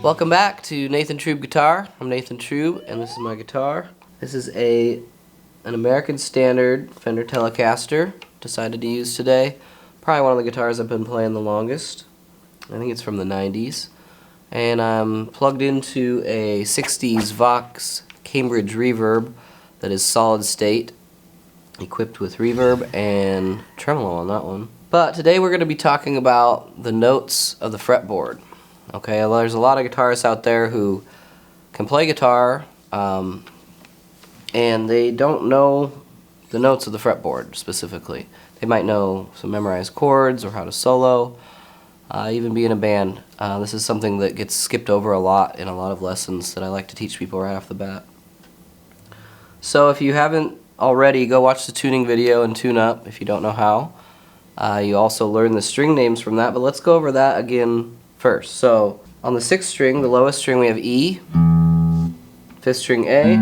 Welcome back to Nathan Trueb Guitar. I'm Nathan Trueb, and this is my guitar. This is an American Standard Fender Telecaster. Decided to use today. Probably one of the guitars I've been playing the longest. I think it's from the 90s. And I'm plugged into a 60s Vox Cambridge reverb that is solid state, equipped with reverb and tremolo on that one. But today we're going to be talking about the notes of the fretboard. Okay, well, there's a lot of guitarists out there who can play guitar and they don't know the notes of the fretboard specifically. They might know some memorized chords or how to solo, even be in a band. This is something that gets skipped over a lot in a lot of lessons that I like to teach people right off the bat. So if you haven't already, go watch the tuning video and tune up if you don't know how. You also learn the string names from that, but let's go over that again first. So on the 6th string, the lowest string, we have E, 5th string A,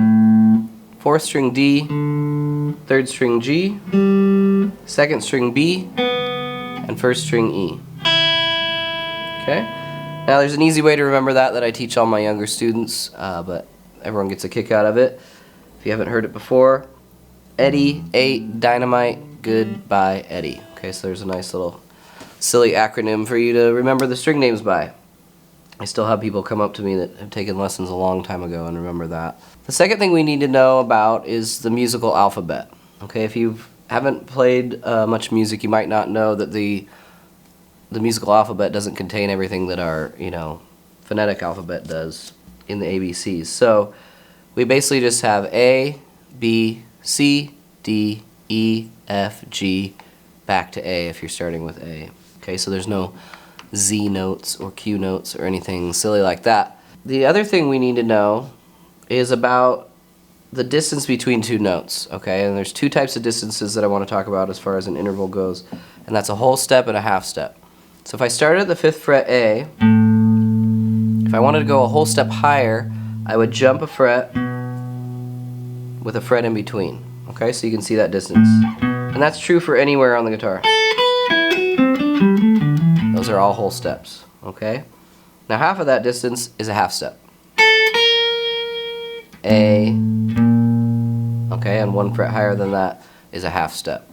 4th string D, 3rd string G, 2nd string B, and 1st string E. Okay? Now there's an easy way to remember that I teach all my younger students, but everyone gets a kick out of it. If you haven't heard it before, Eddie ate dynamite, goodbye Eddie. Okay, so there's a nice little silly acronym for you to remember the string names by. I still have people come up to me that have taken lessons a long time ago and remember that. The second thing we need to know about is the musical alphabet. Okay, if you haven't played much music, you might not know that the musical alphabet doesn't contain everything that our phonetic alphabet does in the ABCs. So we basically just have A, B, C, D, E, F, G, back to A if you're starting with A. Okay, so there's no Z notes or Q notes or anything silly like that. The other thing we need to know is about the distance between two notes. Okay, and there's two types of distances that I want to talk about as far as an interval goes, and that's a whole step and a half step. So if I started at the 5th fret A, if I wanted to go a whole step higher, I would jump a fret with a fret in between. Okay, so you can see that distance. And that's true for anywhere on the guitar. Those are all whole steps. Okay? Now half of that distance is a half step. A. Okay, and 1 fret higher than that is a half step.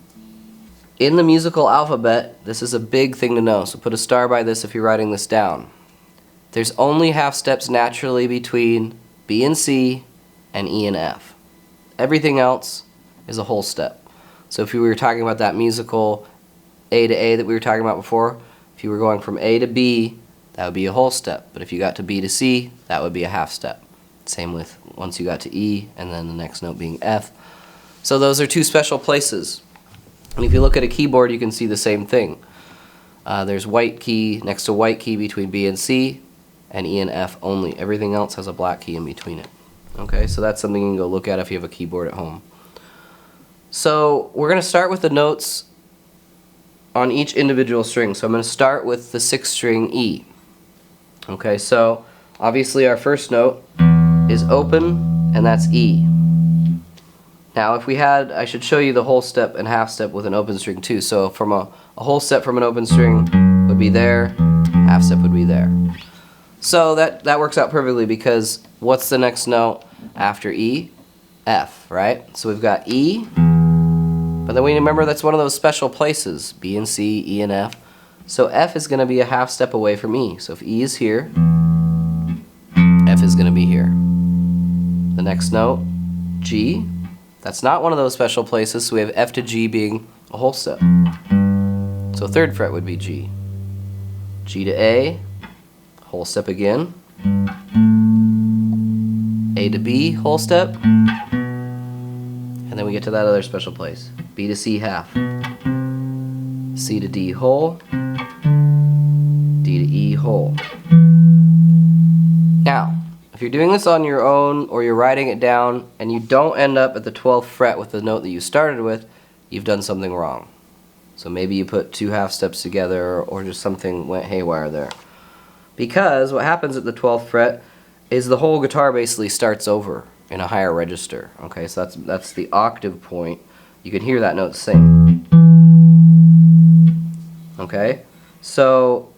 In the musical alphabet, this is a big thing to know, so put a star by this if you're writing this down. There's only half steps naturally between B and C and E and F. Everything else is a whole step. So if we were talking about that musical A to A that we were talking about before, if you were going from A to B, that would be a whole step. But if you got to B to C, that would be a half step. Same with once you got to E and then the next note being F. So those are two special places. And if you look at a keyboard, you can see the same thing. There's white key next to white key between B and C, and E and F only. Everything else has a black key in between it. Okay, so that's something you can go look at if you have a keyboard at home. So we're going to start with the notes on each individual string. So I'm going to start with the 6th string E. Okay, so obviously our first note is open, and that's E. Now if we had, I should show you the whole step and half step with an open string too. So from a whole step from an open string would be there, half step would be there. So that works out perfectly because what's the next note after E? F, right? So we've got E, but then we remember that's one of those special places, B and C, E and F. So F is going to be a half step away from E. So if E is here, F is going to be here. The next note, G, that's not one of those special places, so we have F to G being a whole step. So 3rd fret would be G. G to A, whole step again. A to B, whole step. And then we get to that other special place. B to C, half. C to D, whole. D to E, whole. Now, if you're doing this on your own or you're writing it down and you don't end up at the 12th fret with the note that you started with, you've done something wrong. So maybe you put two half steps together or just something went haywire there. Because what happens at the 12th fret is the whole guitar basically starts over in a higher register. Okay, so that's the octave point. You can hear that note sing. Okay, so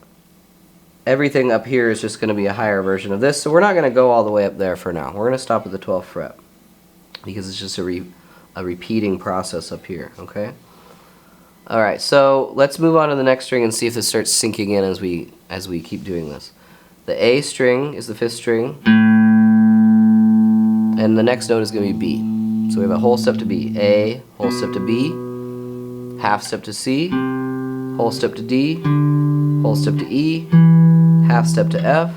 everything up here is just going to be a higher version of this, so we're not going to go all the way up there for now. We're going to stop at the 12th fret because it's just a repeating process up here, okay? Alright, so let's move on to the next string and see if this starts sinking in as we keep doing this. The A string is the 5th string, and the next note is going to be B. So we have a whole step to B, A, whole step to B, half step to C, whole step to D, whole step to E, half step to F,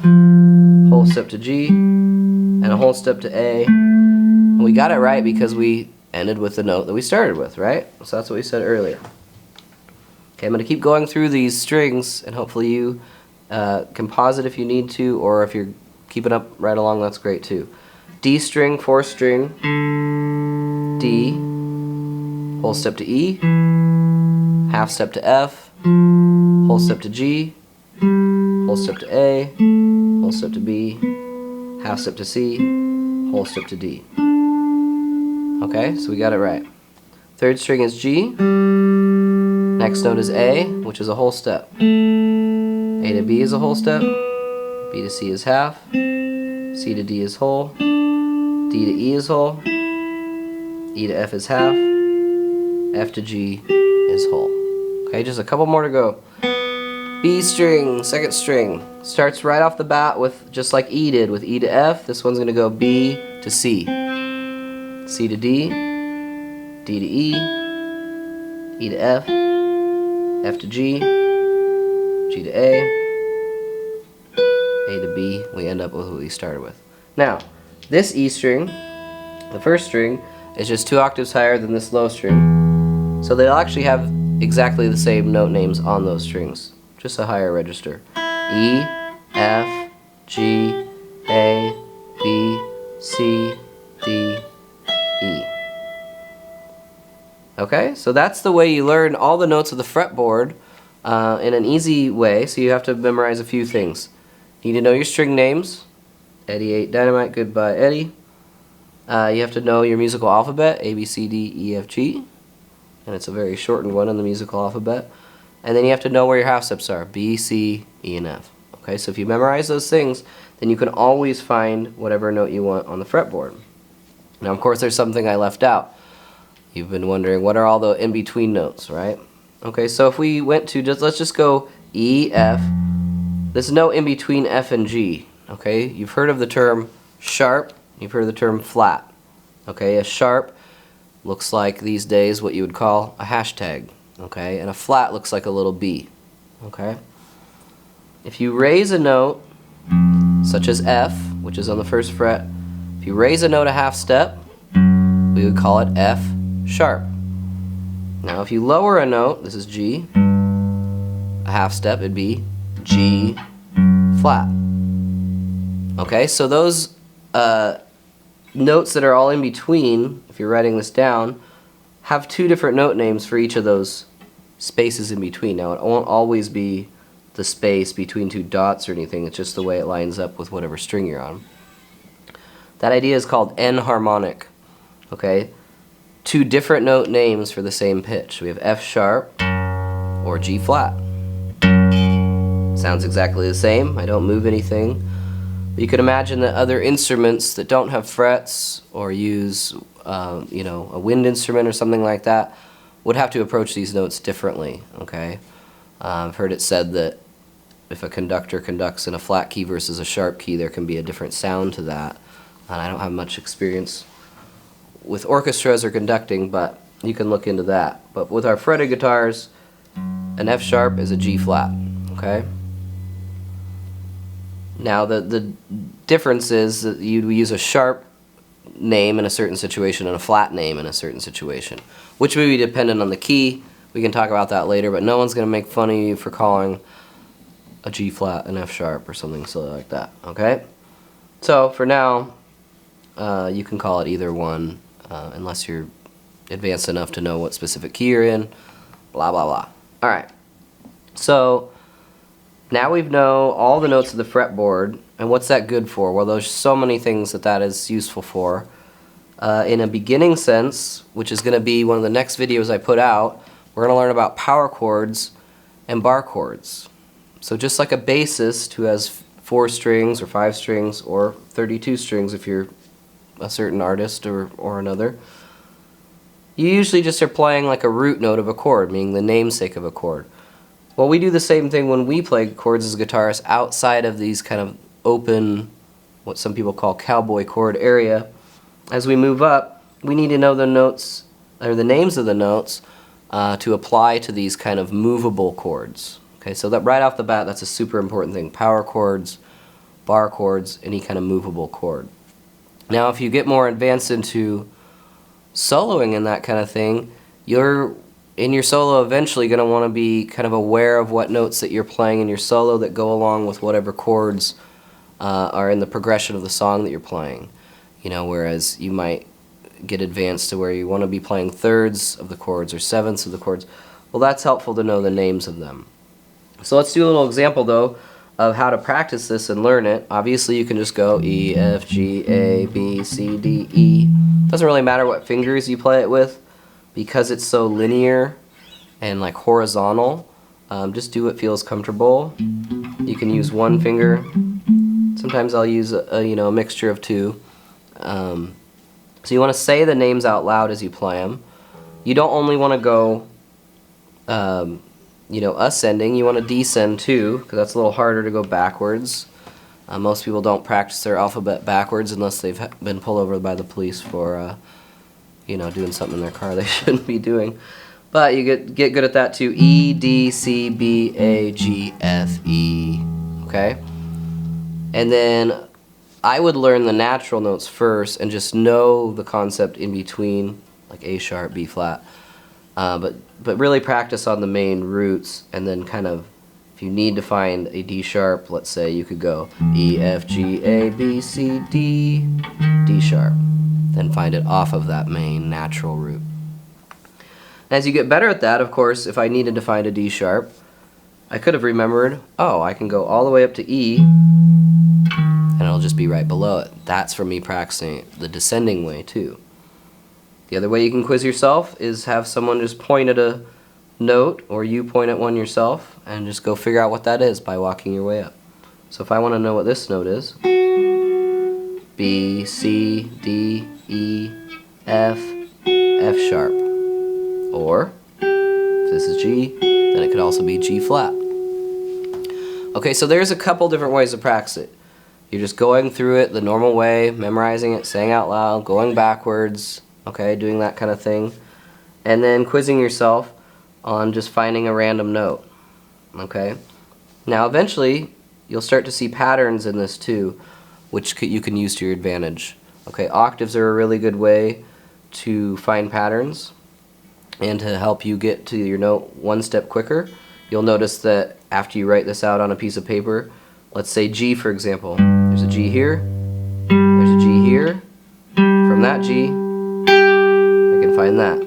whole step to G, and a whole step to A. And we got it right because we ended with the note that we started with, right? So that's what we said earlier. Okay, I'm going to keep going through these strings, and hopefully you can pause it if you need to, or if you're keeping up right along, that's great too. D string, 4th string, D, whole step to E, half step to F, whole step to G, whole step to A, whole step to B, half step to C, whole step to D. Okay, so we got it right. 3rd string is G, next note is A, which is a whole step. A to B is a whole step, B to C is half, C to D is whole, D to E is whole, E to F is half, F to G is whole. Okay, just a couple more to go. B string, 2nd string, starts right off the bat with, just like E did, with E to F. This one's going to go B to C, C to D, D to E, E to F, F to G, G to A to B. We end up with what we started with. Now, this E string, the 1st string, is just 2 octaves higher than this low string. So they'll actually have exactly the same note names on those strings, just a higher register. E, F, G, A, B, C, D, E. Okay, so that's the way you learn all the notes of the fretboard in an easy way, so you have to memorize a few things. You need to know your string names. Eddie ate dynamite, goodbye Eddie. You have to know your musical alphabet, A, B, C, D, E, F, G. And it's a very shortened one in the musical alphabet. And then you have to know where your half steps are, B, C, E, and F. Okay, so if you memorize those things, then you can always find whatever note you want on the fretboard. Now, of course, there's something I left out. You've been wondering, what are all the in-between notes, right? Okay, so if we went to, let's just go E, F. There's no in-between F and G. Okay, you've heard of the term sharp, you've heard of the term flat. Okay, a sharp looks like these days what you would call a hashtag. Okay, and a flat looks like a little B. Okay, if you raise a note such as F, which is on the 1st fret, if you raise a note a half step, we would call it F sharp. Now if you lower a note, this is G, a half step, it'd be G flat. Okay, so those notes that are all in between, if you're writing this down, have 2 different note names for each of those spaces in between. Now it won't always be the space between 2 dots or anything, it's just the way it lines up with whatever string you're on. That idea is called enharmonic. Okay, 2 different note names for the same pitch. We have F sharp or G flat. Sounds exactly the same, I don't move anything. But you could imagine that other instruments that don't have frets or use you know, a wind instrument or something like that would have to approach these notes differently. Okay, I've heard it said that if a conductor conducts in a flat key versus a sharp key, there can be a different sound to that. And I don't have much experience with orchestras or conducting, but you can look into that. But with our fretted guitars, an F sharp is a G flat. Okay. Now the difference is that you use a sharp name in a certain situation and a flat name in a certain situation, which would be dependent on the key. We can talk about that later, but no one's going to make fun of you for calling a G flat an F sharp or something silly like that. Okay. So for now, you can call it either one, unless you're advanced enough to know what specific key you're in, blah blah blah. Alright, so now we know all the notes of the fretboard, and what's that good for? Well, there's so many things that is useful for. In a beginning sense, which is going to be one of the next videos I put out, we're going to learn about power chords and bar chords. So just like a bassist who has 4 strings or 5 strings or 32 strings if you're a certain artist or another, you usually just are playing like a root note of a chord, meaning the namesake of a chord. Well, we do the same thing when we play chords as guitarists outside of these kind of open, what some people call cowboy chord area. As we move up, we need to know the notes, or the names of the notes, to apply to these kind of movable chords. Okay, so that right off the bat, that's a super important thing. Power chords, bar chords, any kind of movable chord. Now, if you get more advanced into soloing and that kind of thing, you're in your solo eventually going to want to be kind of aware of what notes that you're playing in your solo that go along with whatever chords are in the progression of the song that you're playing. You know, whereas you might get advanced to where you want to be playing thirds of the chords or sevenths of the chords. Well, that's helpful to know the names of them. So let's do a little example though of how to practice this and learn it. Obviously you can just go E, F, G, A, B, C, D, E. Doesn't really matter what fingers you play it with because it's so linear and like horizontal. Just do what feels comfortable. You can use one finger. Sometimes I'll use a mixture of 2. So you want to say the names out loud as you play them. You don't only want to go ascending, you want to descend too, because that's a little harder to go backwards. Most people don't practice their alphabet backwards unless they've been pulled over by the police for, doing something in their car they shouldn't be doing. But you get good at that too. E, D, C, B, A, G, F, E. Okay? And then I would learn the natural notes first and just know the concept in between, like A sharp, B flat. But really practice on the main roots, and then kind of, if you need to find a D sharp, let's say you could go E, F, G, A, B, C, D, D sharp. Then find it off of that main natural root. As you get better at that, of course, if I needed to find a D sharp, I could have remembered, oh, I can go all the way up to E, and it'll just be right below it. That's for me practicing the descending way too. The other way you can quiz yourself is have someone just point at a note, or you point at one yourself, and just go figure out what that is by walking your way up. So if I want to know what this note is, B, C, D, E, F, F sharp. Or, if this is G, then it could also be G flat. Okay, so there's a couple different ways to practice it. You're just going through it the normal way, memorizing it, saying out loud, going backwards, okay, doing that kind of thing, and then quizzing yourself on just finding a random note, okay? Now eventually you'll start to see patterns in this too, which you can use to your advantage. Okay, octaves are a really good way to find patterns and to help you get to your note one step quicker. You'll notice that after you write this out on a piece of paper, let's say G for example, there's a G here, there's a G here, from that G find that.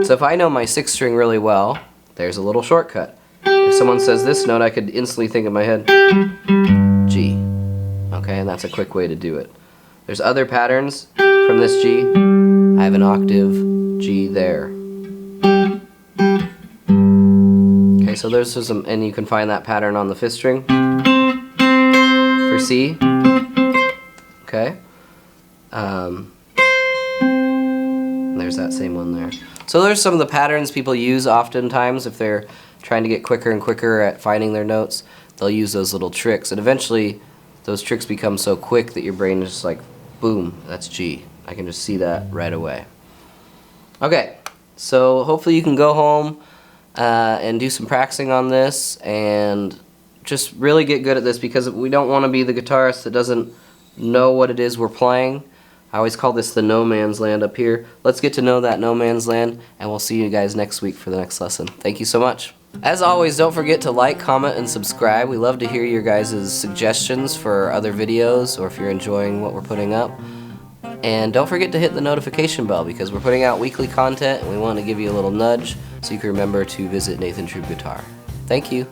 So if I know my 6th string really well, there's a little shortcut. If someone says this note, I could instantly think in my head, G. Okay, and that's a quick way to do it. There's other patterns from this G. I have an octave G there. Okay, so there's some, and you can find that pattern on the 5th string for C. Okay. There's that same one there. So there's some of the patterns people use oftentimes if they're trying to get quicker and quicker at finding their notes. They'll use those little tricks, and eventually those tricks become so quick that your brain is just like, boom, that's G. I can just see that right away. Okay, so hopefully you can go home and do some practicing on this and just really get good at this, because we don't want to be the guitarist that doesn't know what it is we're playing. I always call this the no man's land up here. Let's get to know that no man's land, and we'll see you guys next week for the next lesson. Thank you so much. As always, don't forget to like, comment, and subscribe. We love to hear your guys' suggestions for other videos, or if you're enjoying what we're putting up. And don't forget to hit the notification bell, because we're putting out weekly content and we want to give you a little nudge so you can remember to visit Nathan Trueb Guitar. Thank you.